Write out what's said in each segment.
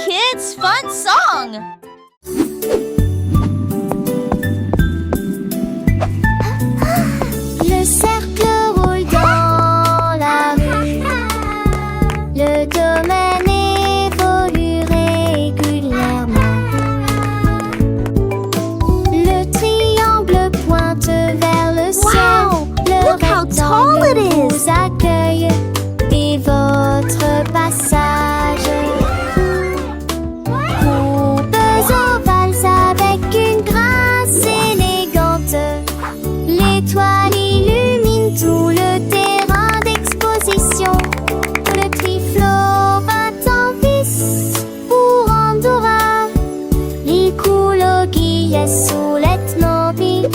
kids' fun song! Le cercle roule dans la rue. Le domaine évolue régulièrement. Le triangle pointe vers le ciel. Le Look how tall it rectangle is. vous accueille et votre passage. Courbes ovales avec une grâce élégante. L'étoile illumine tout le terrain d'exposition. Le triflot bat en vis pour Andorra. L'écologie sulet nobile.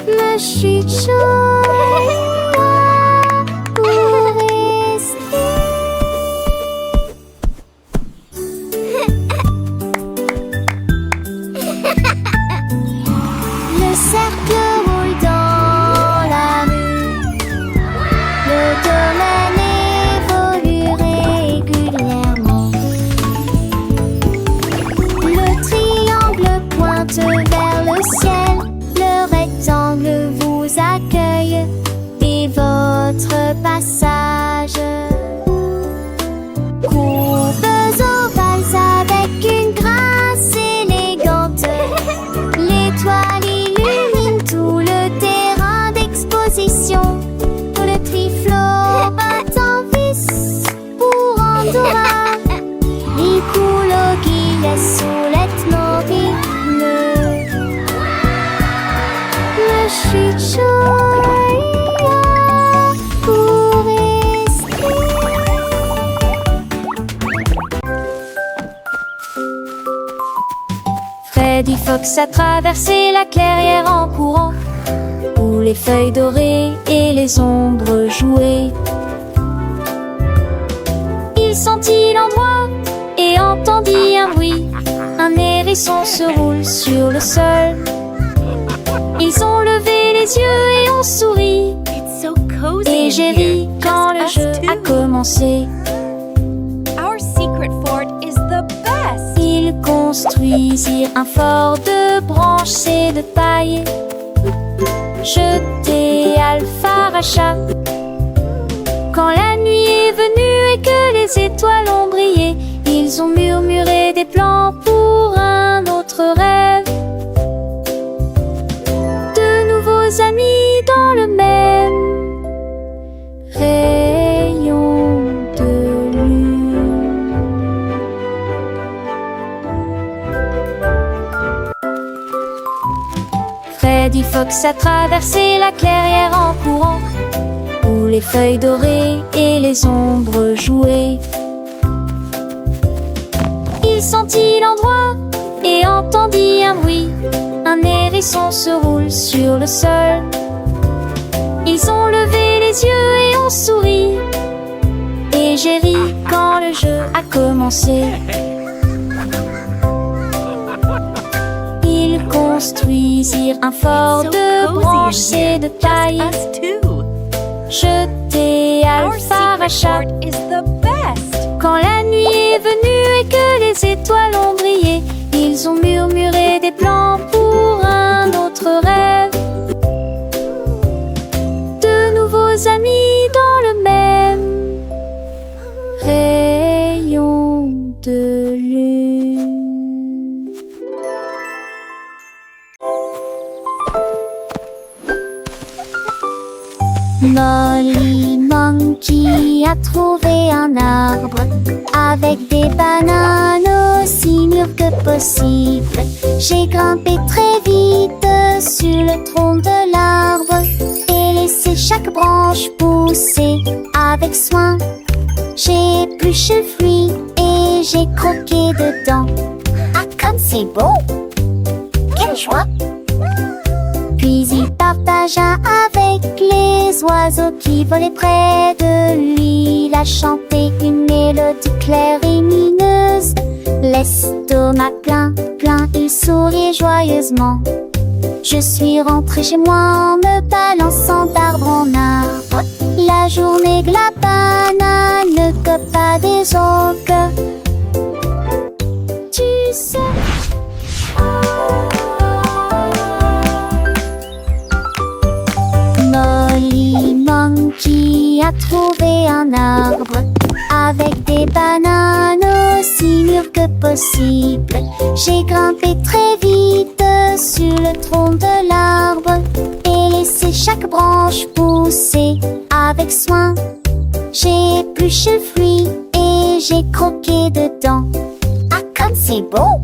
Le chuchot pour rester. Le cercle roule dans la rue. Le domaine évolue régulièrement. Le triangle pointe vers le ciel. Le rectangle vous accueille et votre passage. Courbes ovales avec une grâce élégante. L'étoile illumine tout le terrain d'exposition. Le triflot bat en vis pour Andorra. L'écologie sulet nobile. Le chuchot pour rester. Freddy Fox a traversé la clairière en courant, où les feuilles dorées et les ombres jouaient. Il sentit l'endroit et entendit un bruit. Un hérisson se roule sur le sol. Ils ont levé les yeux et ont souri. It's so cozy Et in j'ai here. ri quand le Just jeu us a two. commencé. Our secret fort is the best. Ils construisirent un fort de branches et de paille. Jeté Alpharacha. Quand la nuit est venue et que les étoiles ont brillé, ils ont murmuré des plans pour un autre rêve. De nouveaux amis dans le même rayon de lune. Freddy Fox a traversé la clairière en courant, où les feuilles dorées et les ombres jouaient. Il sentit l'endroit et entendit un bruit. Un hérisson se roule sur le sol. Ils ont levé les yeux et ont souri. Et j'ai ri quand le jeu a commencé. Ils construisirent un fort So de cozy in branches here. et de paille. Us too. Jeté Our secret Alpharacha. fort is the best. Quand la nuit est venue et que les étoiles ont brillé, ils ont murmuré des plans pour un autre rêve. De nouveaux amis dans le même rayon de lune. Molly Monkey a trouvé un arbre avec des bananes aussi mûres que possible. J'ai grimpé très vite sur le tronc de l'arbre et laissé chaque branche pousser avec soin. J'ai épluché le fruit et j'ai croqué dedans. Ah, comme c'est beau! Quelle joie! Puis il partagea avec les oiseaux qui volaient près de lui. Il a chanté une mélodie claire et mineuse. L'estomac plein, il souriait joyeusement. Je suis rentrée chez moi en me balançant d'arbre en arbre. La journée que la banane que copains des autres. Tu sais. Molly Monkey a trouvé un arbre avec des bananes aussi mûres que possible. J'ai grimpé très vite sur le tronc de l'arbre et laissé chaque branche pousser avec soin. J'ai épluché le fruit et j'ai croqué dedans. Ah, comme c'est beau!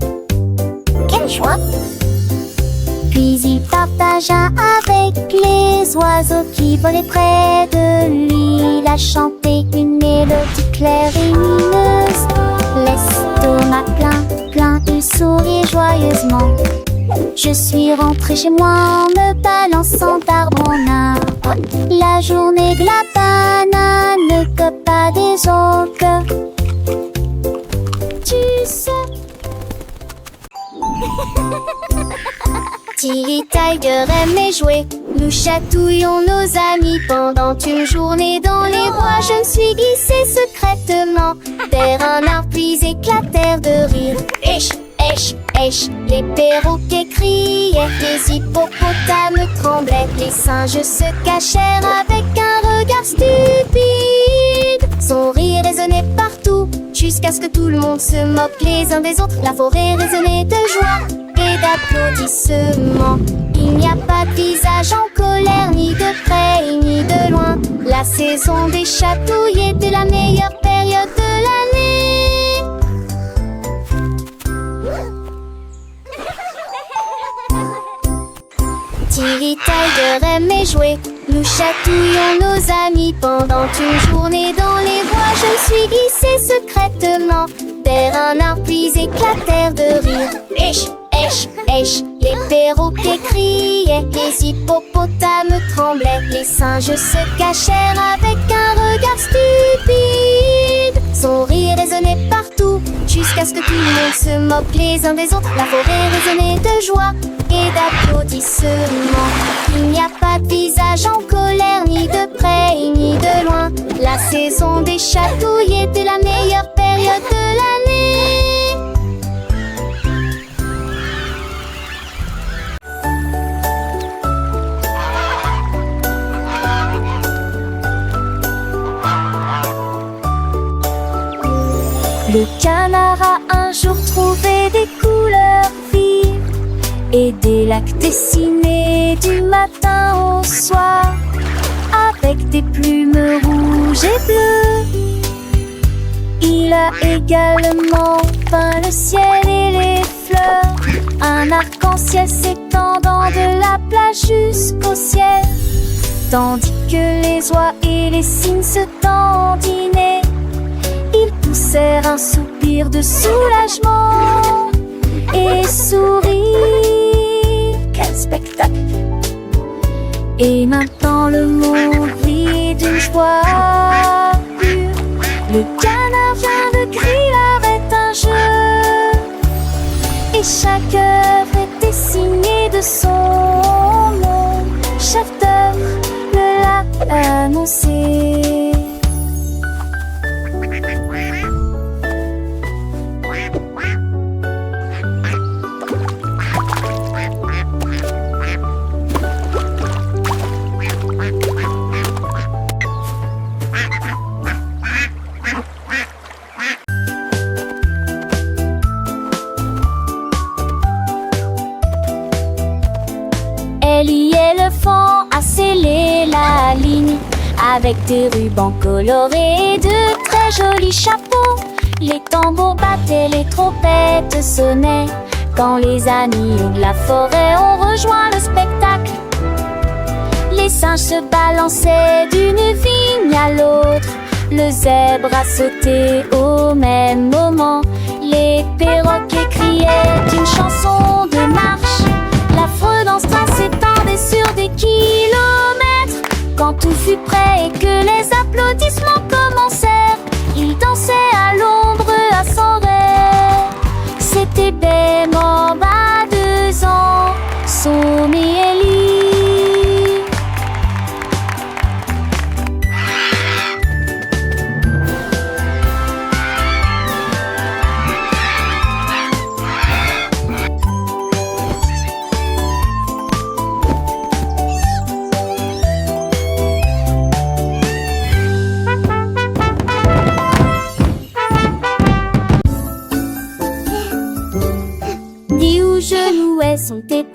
Quelle joie! Puis il partagea avec les oiseaux qui volaient près de lui. Il a chanté une mélodie claire et lumineuse. L'estomac plein, il sourit joyeusement. Je suis rentrée chez moi en me balançant d'arbre en arbre. La journée de la banane ne cope pas des autres. Tu sais. Tilly Tiger aimait jouer. Nous chatouillons nos amis pendant une journée dans les bois. Je me suis glissée secrètement vers un arbre puis éclatèrent de rire. Esh, esh, esh, les perroquets criaient, les hippopotames tremblaient, les singes se cachèrent avec un regard stupide. Son rire résonnait partout jusqu'à ce que tout le monde se moque les uns des autres. La forêt résonnait de joie et d'applaudissements. Il n'y a pas de visage en colère, ni de près ni de loin. La saison des chatouilles était la meilleure période de l'année. Tilly Tiger aimait jouer. Nous chatouillons nos amis pendant une journée dans les bois. Je me suis glissée secrètement vers un arbre puis éclatèrent de rire. Esh, esh, esh, les perroquets criaient, les hippopotames tremblaient, les singes se cachèrent avec un regard stupide. Son rire résonnait partout jusqu'à ce que tout le monde se moque les uns des autres. La forêt résonnait de joie et d'applaudissements. Il n'y a pas de visage en colère, ni de près ni de loin. La saison des chatouilles était la meilleure période de l'année. Le canard a un jour trouvé des couleurs vives et des lacs dessinés du matin au soir avec des plumes rouges et bleues. Il a également peint le ciel et les fleurs, un arc-en-ciel s'étendant de la plage jusqu'au ciel, tandis que les oies et les cygnes se dandinaient. Ils poussèrent un soupir de soulagement et sourirent. Quel spectacle! Et maintenant le monde vit d'une joie pure. Le canard vient de crier, arrête un jeu. Et chaque œuvre est dessinée de son nom. Chef d'œuvre le l'a annoncé. L'éléphant a scellé la ligne avec des rubans colorés et de très jolis chapeaux. Les tambours battaient, les trompettes sonnaient quand les amis de la forêt ont rejoint le spectacle. Les singes se balançaient d'une vigne à l'autre. Le zèbre a sauté au même moment. Les perroquets criaient une chanson de marche. L'affreux dans ce train s'étendait sur des kilomètres. Quand tout fut prêt et que les applaudissements commencèrent, il dansait à l'ombre à son rêve. C'était Bemba, 2 ans, Somi et Ellie.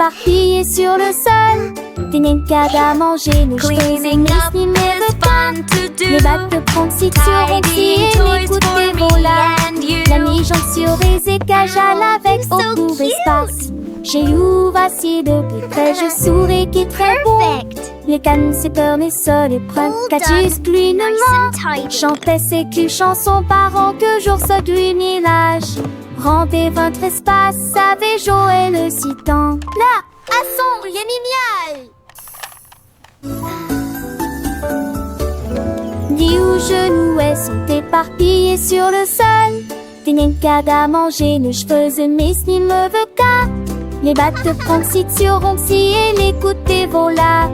éparpillés sur le sol. Des nincades à manger, nos cheveux Cleaning up ni is fun to do. Les bacs de pronciture aussi et les toys for goûters me volants. and you. La mi-jambe sur des écageals avec so beaucoup cute. d'espace. Chez vous, voici de plus près, je souris qui est très beau. Perfect. Les cannes, c'est peur, et sol et preuves. Well Catus, done. pluie, Nice ne and tidy. chantait ses culs chansons parents que jour ce village. Rendez votre espace, savez Joël le citant. Là, à son génial. Dis où genoux elles sont éparpillés sur le sol. Des nincades à manger, nos cheveux mais ni me veut qu'à. Les battes de pronciture aussi et les côtés volants.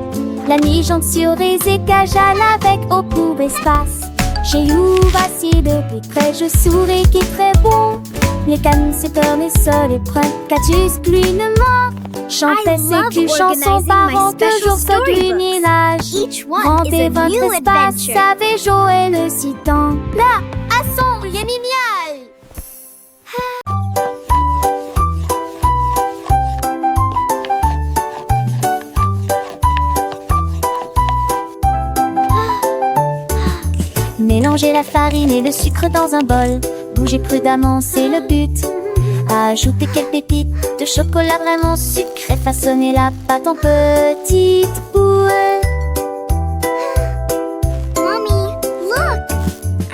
La mi-jambe sur des écageals avec beaucoup d'espace. J'ai où vacille de plus près, je souris qui est très bon. Les cannes, c'est peur, les sols et preuves. Catus, pluie, ne ment. Chantait I ses love culs chansons organizing parents my que special jour ce storybooks. village. Each one is Rendez a votre new espace, adventure. savez Joël le citant. Là, à son génial. Mélangez la farine et le sucre dans un bol. Bougez prudemment, c'est le but. Ajoutez quelques pépites de chocolat vraiment sucré. Façonnez la pâte en petites boules. Mommy, look!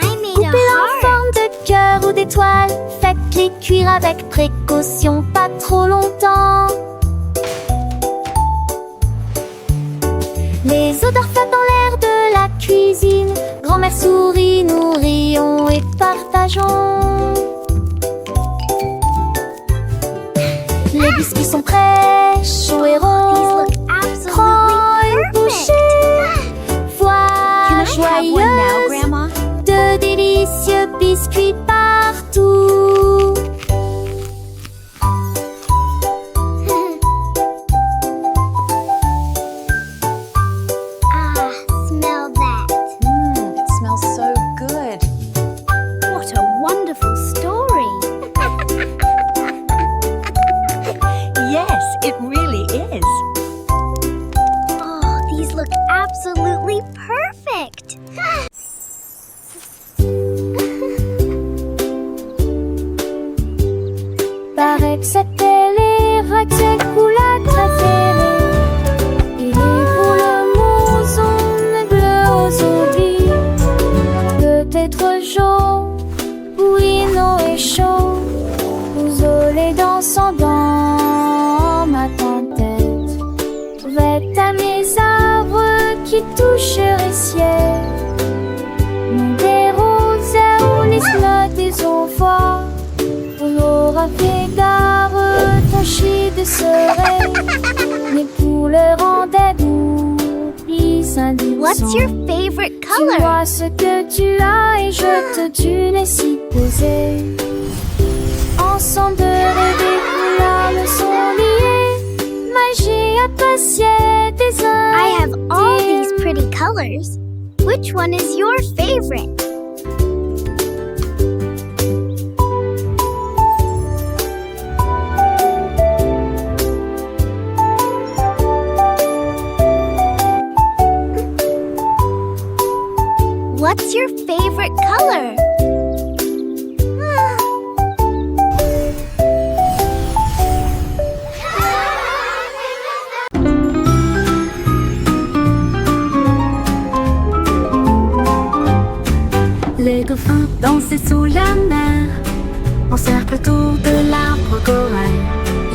I made Coupez-la a en heart. forme de cœur ou d'étoile. Faites-les cuire avec précaution, pas trop longtemps. Les odeurs flottent dans l'air de la cuisine. Grand-mère sourit, nous rions et partageons. Les biscuits sont prêts, chauds et These ronds. look Prends une absolutely bouchée. perfect. Voilà Can I have one now, joyeuse Grandma? de délicieux biscuits partout. Smell that. It smells so good. What a wonderful story. Yes, it really is. Oh, these look absolutely perfect. Paraît que c'était les raclettes coulades préférées. Et les boules moussons bleues aujourd'hui. Peut-être jaune, oui, non et chaud. Vous olez dansant dans ma tempête. Vête à mes arbres qui toucheraient ciel. Mon des roses ou les notes des envois. On aura fait gare, ton chien de serein. Les poules rendez-vous, ils indiquent. What's your favorite Tu color? vois ce que tu as et je te tue les si posés. Ensemble de rêver, couleurs sont liées. Magie appréciée des I have all these Indiens. pretty colors. Which one is your favorite? What's your favorite color? Les dauphins dansaient sous la mer, en cercle autour de l'arbre corail.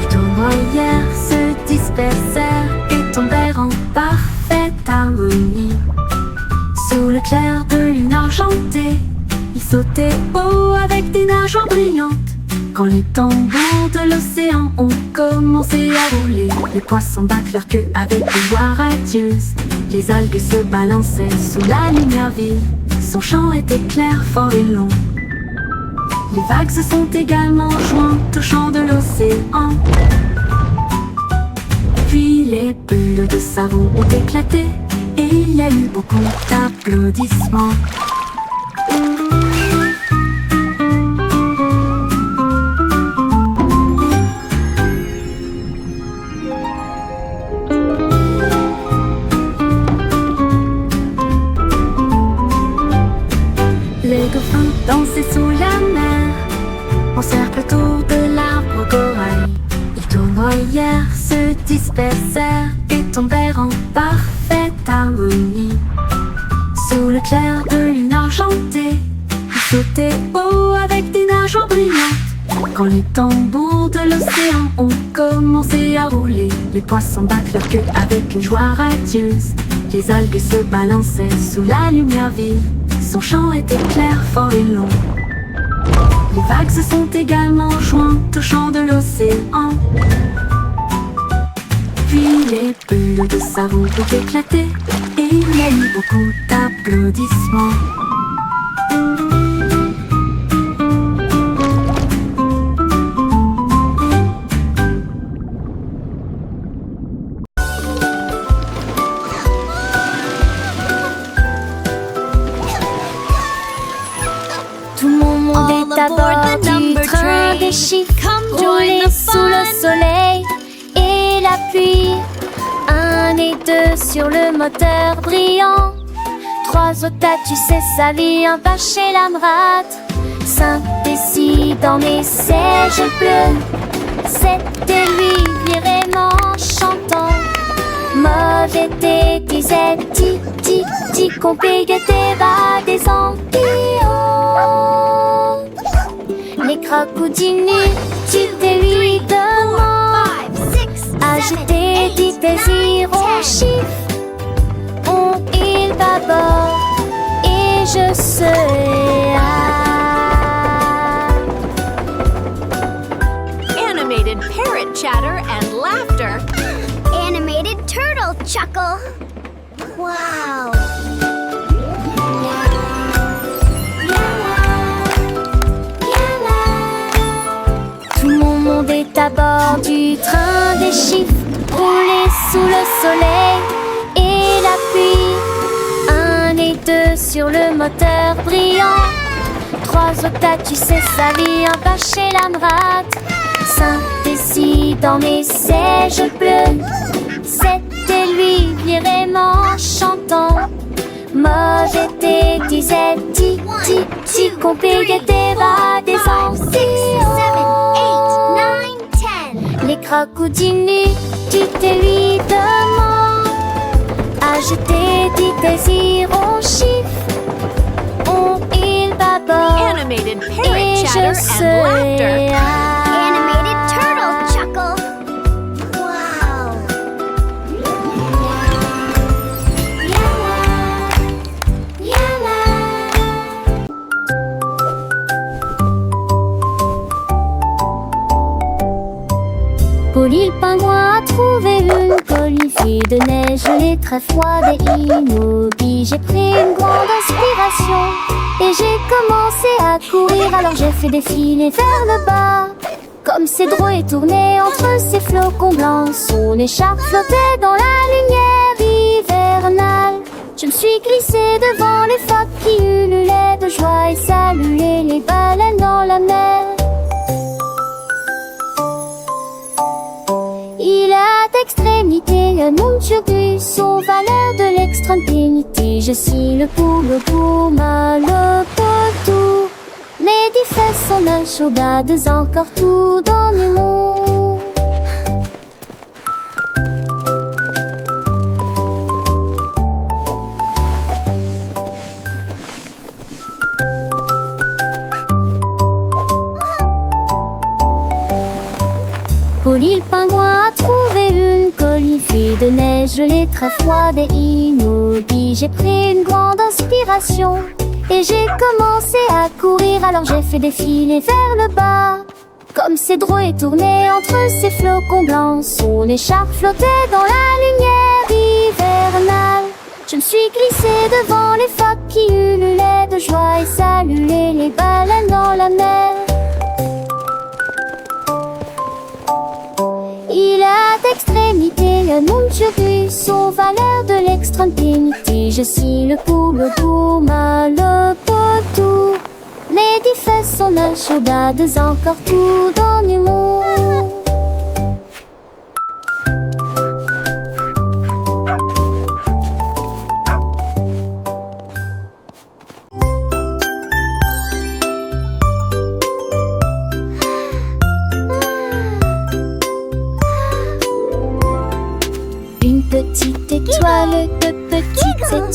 Les tournoyères se dispersèrent et tombèrent en parfaite harmonie. Sous le clair de lune argentée, ils sautaient haut avec des nageoires brillantes. Quand les tambours de l'océan ont commencé à rouler, les poissons battent leur queue avec une voix radieuse. Les algues se balançaient sous la lumière vive. Son chant était clair, fort et long. Les vagues se sont également jointes au chant de l'océan. Puis les bulles de savon ont éclaté et il y a eu beaucoup d'applaudissements. dauphins dansaient sous la mer, en cercle autour de l'arbre corail. Ils tournoyèrent, se dispersèrent et tombèrent en parfaite harmonie. Sous le clair de lune argentée, ils sautaient haut avec des nageoires brillantes. Quand les tambours de l'océan ont commencé à rouler, les poissons battent leur queue avec une joie radieuse. Les algues se balançaient sous la lumière vive. Son chant était clair, fort et long. Les vagues se sont également jointes au chant de l'océan. Puis les bulles de savon ont éclaté et il y a eu beaucoup d'applaudissements. Tout mon monde All est à aboard bord the du number train train. des chiffres, Come join rouler the sous le fun. soleil et la pluie. 1 et 2 sur le moteur brillant. 3 au tas, tu sais sa vie, un pas chez l'amrate. 5 et 6 dans mes sièges bleus. 7 et 8 vraiment chantant. Mauvais thé, disait ti, ti, ti, qu'on payait tes bas des ampillons. Les crocodilles, tu te lui demandes. Agiter, dit désir, on chiffre. On il bâbord et je serai Animated parrot chatter and laughter. Animated turtle chuckle. Wow. Tout mon monde est à bord du train des chiffres, rouler sous le soleil et la pluie. 1 et 2 sur le moteur brillant. 3 au tas, tu sais sa vie, un pas chez l'amrate. 5 et 6 dans mes sièges bleus. 7 et 8 vraiment chantant. Mauvais thé, disait ti, ti, ti, qu'on payait tes bas des ampillons. Les crocodiles, tu te lui demandes. Agiter, dit désir, on chiffre. On il bâbord Animated et parrot je chatter and serai laughter. Animated turtle chuckle. Wow. Polly le pingouin a trouvé une colifie de neige, gelée très froide et immobile. J'ai pris une grande inspiration et j'ai commencé à courir. Alors j'ai fait défiler vers le bas, comme ces drôles et tourné entre ces flocons blancs. Son écharpe flottait dans la lumière hivernale. Je me suis glissée devant les phoques qui ululaient de joie et saluaient les baleines dans la mer. Il a d'extrémité un nom de son valeur de l'extrême dignité. Je suis le poule pour mal potou. Mais des fesses sont la chaudade encore tout dans le monde. Polly le pingouin a trouvé une colifie de neige gelée très froide et immobile. J'ai pris une grande inspiration et j'ai commencé à courir. Alors j'ai fait défiler vers le bas, comme ces drôles et tourné entre ces flocons blancs. Son écharpe flottait dans la lumière hivernale. Je me suis glissée devant les phoques qui ululaient de joie et saluaient les baleines dans la mer. Il a d'extrémité un nom de son valeur de l'extrême dignité. Je suis le poule pour mal potou. Mais des fesses sont la chaudade encore tout dans le monde.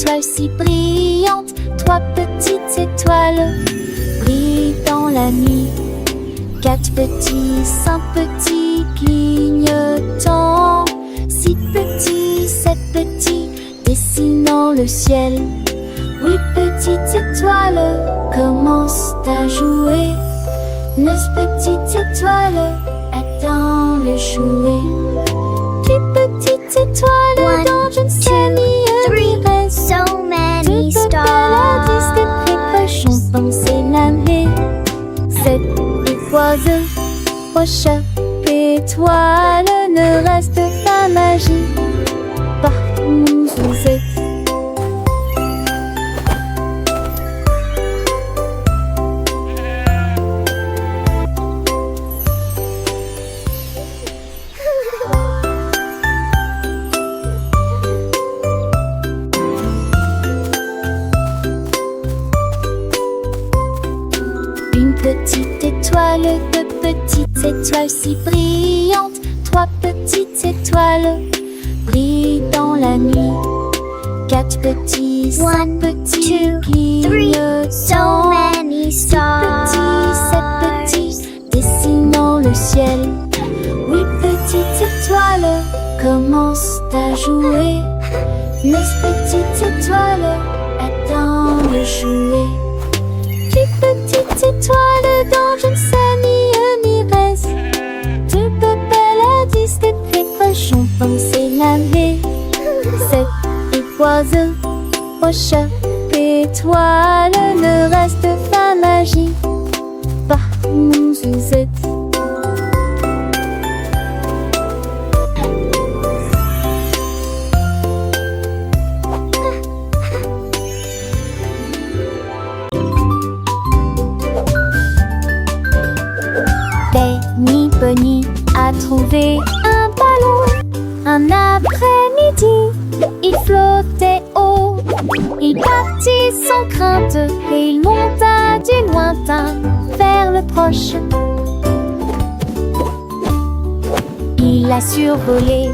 étoiles si brillantes, 3 petites étoiles brillent dans la nuit. 4 petits, 5 petits clignotants, 6 petits, 7 petits dessinant le ciel. 8 petites étoiles commencent à jouer. 9 petites étoiles attendent le jouet. 10 petites étoiles dans une ciel reste. So many Paradis de près chantant s'élamer. 7 oiseaux, roches, étoiles, ne reste pas magie. Partout où vous êtes. Une petite étoile, 2 petites étoiles si brillantes, 3 petites étoiles brillent dans la nuit. 4 petits, 5 petits clignotants, So many 6 stars. petits, 7 petits dessinant le ciel. 8 petites étoiles commencent à jouer. 9 petites étoiles attendent le jouet. 10 petites étoiles dans une semi-reste. 2 paradis de près chantant s'élamer. 7 oiseaux, roches, étoiles, ne reste pas magie. Partout où vous êtes. Benny Bunny a trouvé un ballon. Un après-midi, il flottait haut. Il partit sans crainte et il monta du lointain vers le proche. Il a survolé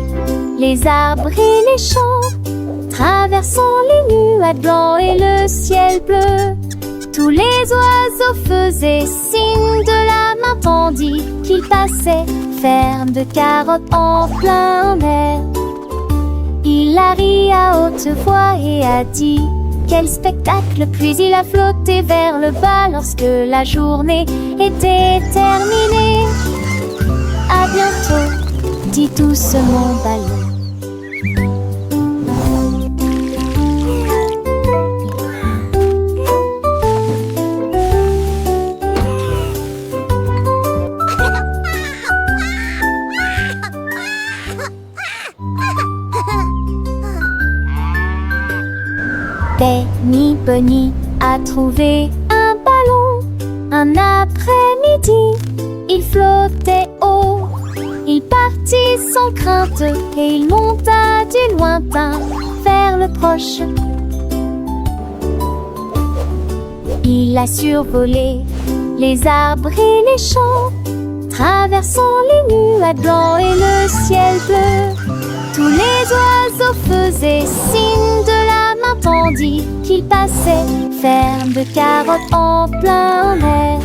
les arbres et les champs, traversant les nuages blancs et le ciel bleu. Tous les oiseaux faisaient signe de la main tandis qu'il passait, ferme de carottes en plein air. Il a ri à haute voix et a dit quel spectacle, puis il a flotté vers le bas lorsque la journée était terminée. À bientôt, dit doucement Ballon. Benny Bunny a trouvé un ballon. Un après-midi, il flottait haut. Il partit sans crainte et il monta du lointain vers le proche. Il a survolé les arbres et les champs, traversant les nuages blancs et le ciel bleu. Tous les oiseaux faisaient signe de la main tandis qu'il passait, ferme de carottes en plein air.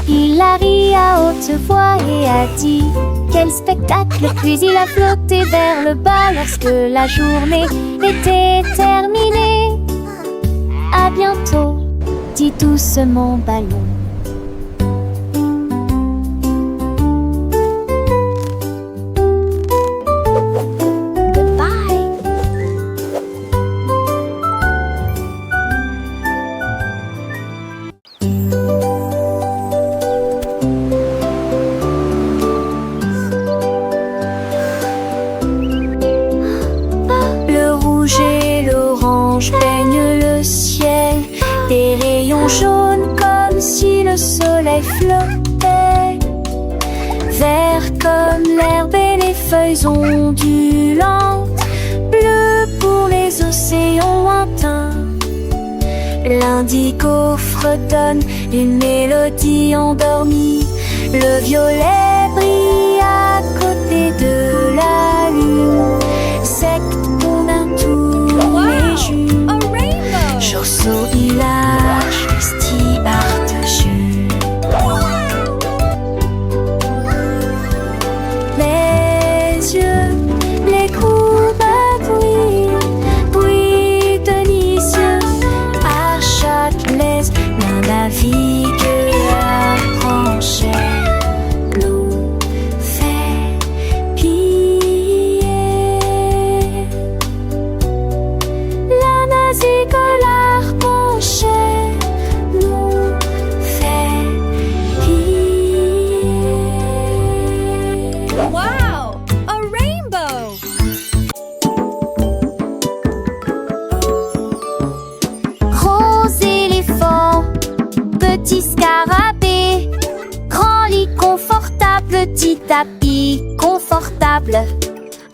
Il a ri à haute voix et a dit quel spectacle, puis il a flotté vers le bas lorsque la journée était terminée. À bientôt, dit doucement Ballon. Peigne le ciel, des rayons jaunes comme si le soleil flottait. Vert comme l'herbe et les feuilles ondulantes, bleu pour les océans lointains. L'indigo fredonne une mélodie endormie. Le violet brille à côté de la lune. Secte qu'on a tous les jours. so village ist die Arte schön. Les yeux, les courbes bruit délicieux. À chaque laisse, l'un navigue la branchée. Nous fait piller. La nazique l'arpenchée nous fait piller. Wow! A rainbow! Gros éléphant, petit scarabée, grand lit confortable, petit tapis confortable,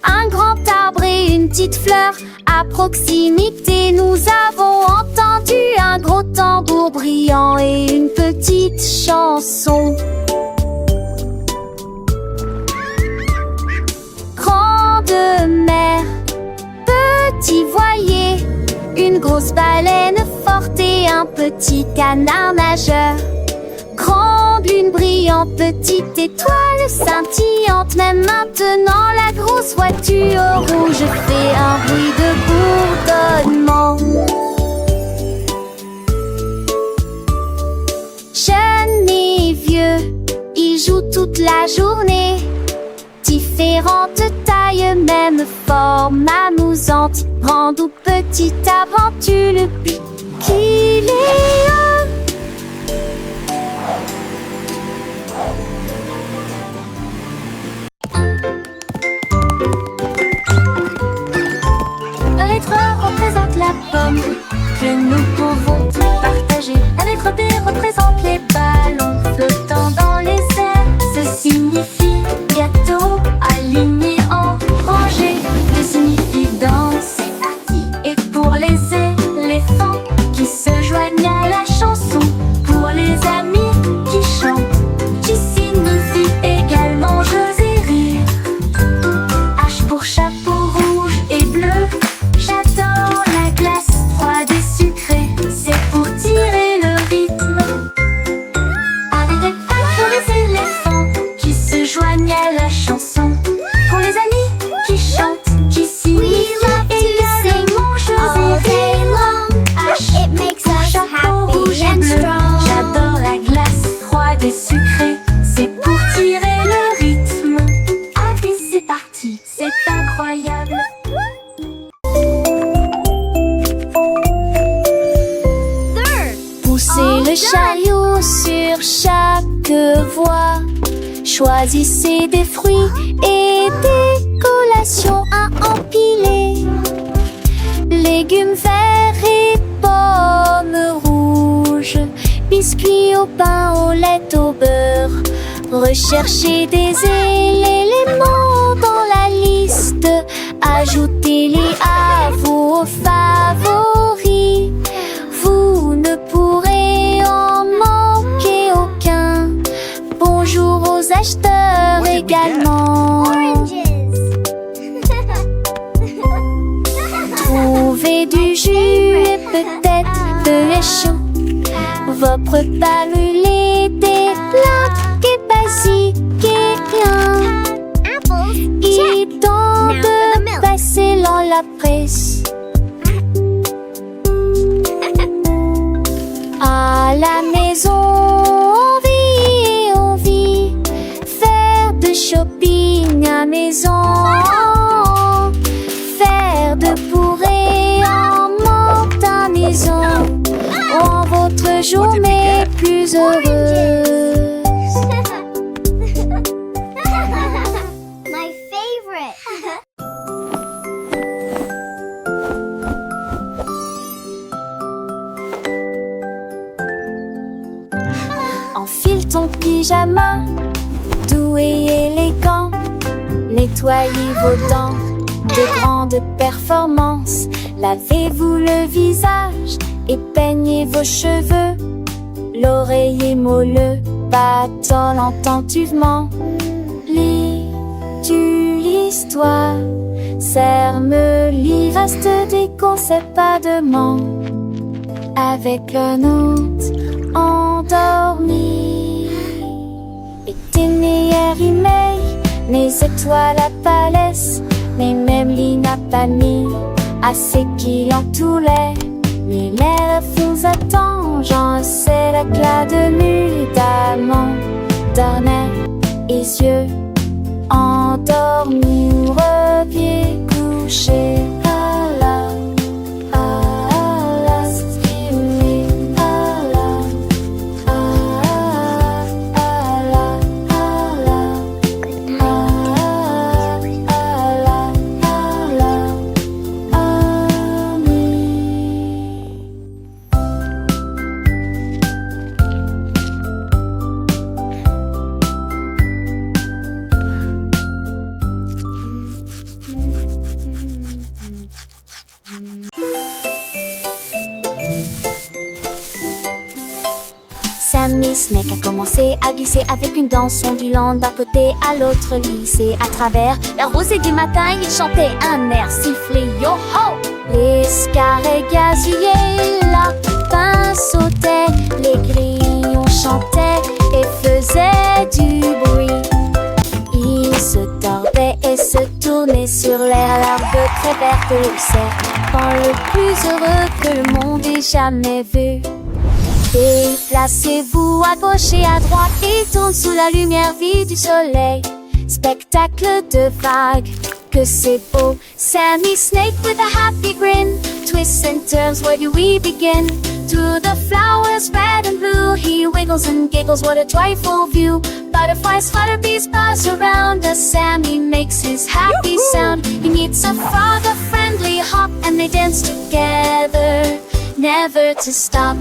un grand arbre et une petite fleur. À proximité, nous avons entendu un gros tambour brillant et une petite chanson. Grande mer, petit voilier, une grosse baleine forte et un petit canard nageur. Grande lune brillante, petite étoile scintillante. Même maintenant la grosse voiture rouge fait un bruit de bourdonnement. Jeunes et vieux, ils jouent toute la journée. Différentes tailles, même forme amusante. Grande ou petite aventure, le but qu'il est un. La lettre A représente la pomme que nous pouvons tous partager. La lettre B représente les ballons flottant dans les airs. Ce signifie gâteau aligné en rangée. D signifie danse. Et pour les éléphants qui se joignent à la chanson. Pour les amis qui chantent. Qui signifie également jeux et rire. H pour chapeau rouge et bleu. J'adore la glace froide et sucrée. C'est pour tirer le rythme. Avec pour les éléphants qui se joignent à la chanson. Pour les amis qui chantent, qui signifient également jeux et rire. H It makes pour us chapeau happy rouge et and bleu. strong. J'adore la glace froide et sucrée. C'est pour tirer le rythme. Allez, c'est parti, c'est incroyable. Poussez le chariot sur chaque voie. Choisissez des fruits et des collations à empiler. Légumes verts et pommes rouges. Biscuits au pain, au lait, au beurre. Recherchez des éléments dans la liste. Ajoutez-les à vos favoris. Vous ne pourrez en manquer aucun. Bonjour aux acheteurs What did we get? également. Oranges. Trouvez du jus et peut-être de lait chaud. Vos repas brûlés, des plats et basiques et rien. Apples. Il est temps Now for the de milk. passer dans la presse. À la maison, on vit. Faire de shopping à maison. Faire de bourrée en monte à maison. Rend votre journée plus heureuse. My favorite. Enfile ton pyjama, doux et élégant. Nettoyez vos dents de grande performance. Lavez-vous le visage et peignez vos cheveux. L'oreiller moelleux battant attentivement. Lis-tu l'histoire? Serre-me l'y reste des conseils pas de manque. avec un autre endormi. Itinéraire mes étoiles apparaissent, mais même l'île n'a pas mis assez qui en tous les lèvres vous attend, j'en sais l'éclat de nuit d'amant, dernier et yeux endormis ou repieds couchés. Sammy Snake a commencé à glisser avec une danse ondulant d'un côté à l'autre lycée. À travers la rosée du matin, il chantait un air sifflé. Yo-ho! Les scarets gazillaient, la lapin sautait, les grillons chantaient et faisaient du bruit. Ils se tordaient et se tournaient sur l'air, l'arbre très vert de l'océan, le plus heureux que le monde ait jamais vu. Déplacez-vous à gauche et à droite et tourne sous la lumière vive du soleil. Spectacle de vagues, que c'est beau. Sammy Snake with a happy grin twists and turns, where do we begin? Through the flowers red and blue, he wiggles and giggles, what a joyful view. Butterflies flutter, bees buzz around us, Sammy makes his happy sound. He meets a frog, a friendly hop, and they dance together, never to stop.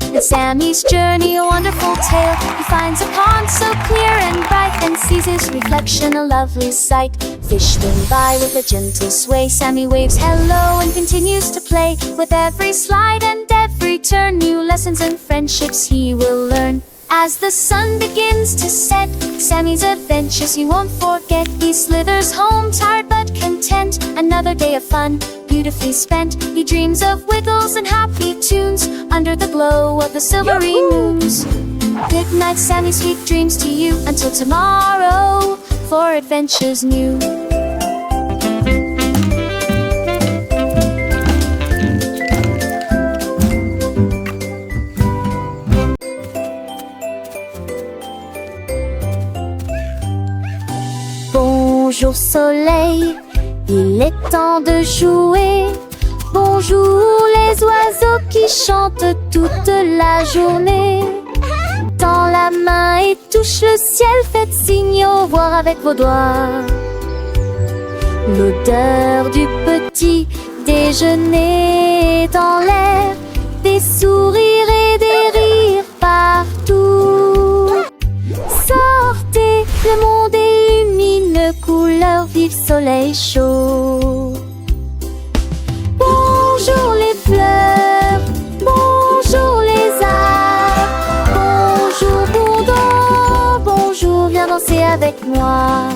And Sammy's journey a wonderful tale. He finds a pond so clear and bright, and sees his reflection a lovely sight. Fish swim by with a gentle sway. Sammy waves hello and continues to play. With every slide and every turn, new lessons and friendships he will learn. As the sun begins to set, Sammy's adventures he won't forget. He slithers home tired but content. Another day of fun, beautifully spent. He dreams of wiggles and happy tunes under the glow of the silvery moons. Good night, Sammy, sweet dreams to you. Until tomorrow, for adventures new. Bonjour soleil, il est temps de jouer. Bonjour les oiseaux qui chantent toute la journée. Tends la main et touche le ciel, faites signe au revoir avec vos doigts. L'odeur du petit déjeuner dans l'air, des sourires et des rires partout. Sortez, le monde est lumineux, couleur vive, soleil chaud. Bonjour les fleurs, bonjour les arbres, bonjour bourdon, bonjour, viens danser avec moi.